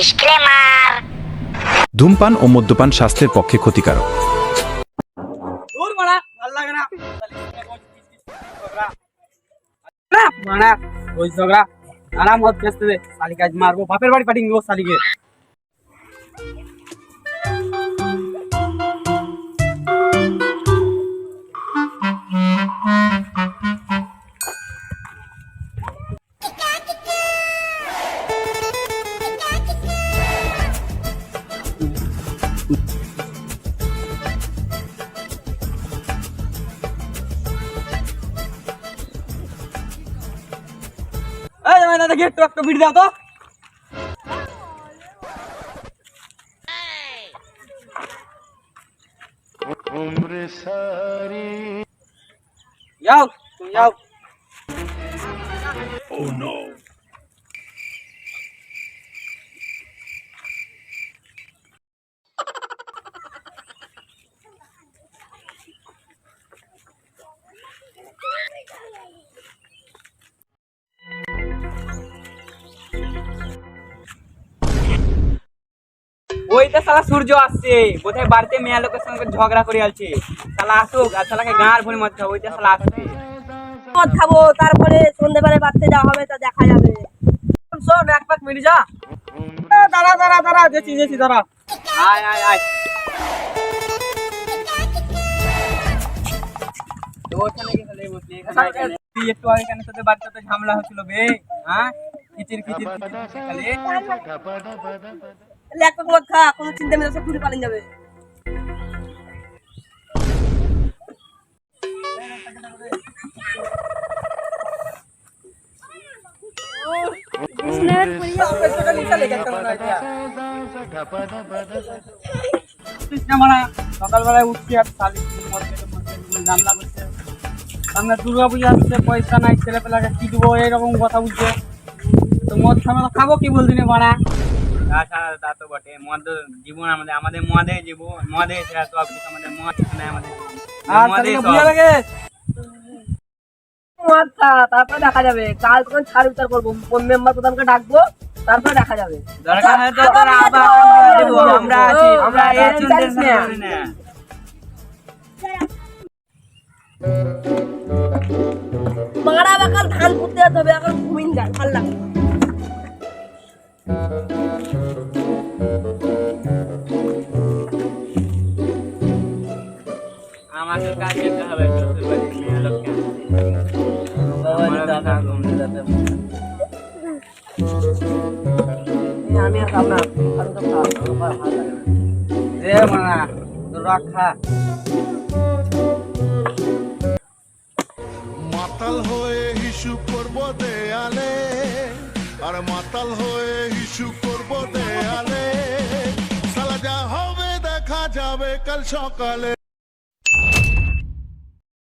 Disclaimer. ধূমপান ও মদ্যপান স্বাস্থ্যের পক্ষে ক্ষতিকারক। দূর মারা ভাল লাগে না না মারা ওই ঝগড়া আরাম মত খেতে দে শালি কাজ মারবো বাপের বাড়ি পাঠিয়ে নিবো শালিকে। এই জামাই দাদা গেট একটা বিট দাও তো। उम्र सारी যাও তুমি যাও। ওইটা শালা সূর্য আসছে বোধহয় বাড়িতে মেয়া লোকের সঙ্গে ঝগড়া করে আসছে। শালা আসুক আর শালাকে গাঁর ভরে মদ খাবো। ওইটা শালা আসছে মদ খাবো, তারপরে সন্ধ্যেবেলা বাড়তে যাওয়া হবে, তা দেখা যাবে। শোন এক পাক মিলি যা। দাঁড়া দাঁড়া দাঁড়া যেছি যেছি দাঁড়া। আয় আয় আয় তো ওখানে গিয়ে চলে বসলি এখানে। তুই একটু আগে কেন তোদের বাচ্চাতে ঝামেলা হচ্ছিল বে? হ্যাঁ খিচির খিচির খালি এক পাক মদ খা, কোনো চিন্তা মেরে সব ঘুরে পালিয়ে যাবে। সকালবেলায় উঠছি আর জানলা করছে সামনে দুর্গা পূজা আসছে, পয়সা নাই, ছেলে পেলাকে কি দেবো এইরকম কথা বুঝছে। তো মদ খাবো কি বলছি না বাড়া। তাছাড়া তা তো বটে, মদ জীবন আমাদের, আমাদের মদে জীবন, মদে ছাড়া তো আমাদের মদ নাই আমাদের মদ খা, তারপরে দেখা যাবে। কাল তখন ছাড় বিচার করবো, কোন মেম্বার প্রধানকে ডাকবো, তারপরে দেখা যাবে। দরকার হয় তো তোরা আবার দেবো, আমরা আছি, আমরা এই চিন্তা করি না। মারা বাকাল ধান পুঁততে যেতে হবে, এখন ঘুমিন যায়, ভাল লাগে। আমাকে কাজ যেতে হবে, চলতে পারি মেয়ে লোককে আমি আর খাব না, আমি তো খাবো, আমার ভালো লাগে না। রে মানা তোর রাখা মাতাল হয়ে হিসু করব দেয়ালে, আর মাতাল হয়ে হিসু করব দেয়ালে, সালা যা হবে দেখা যাবে কাল সকালে।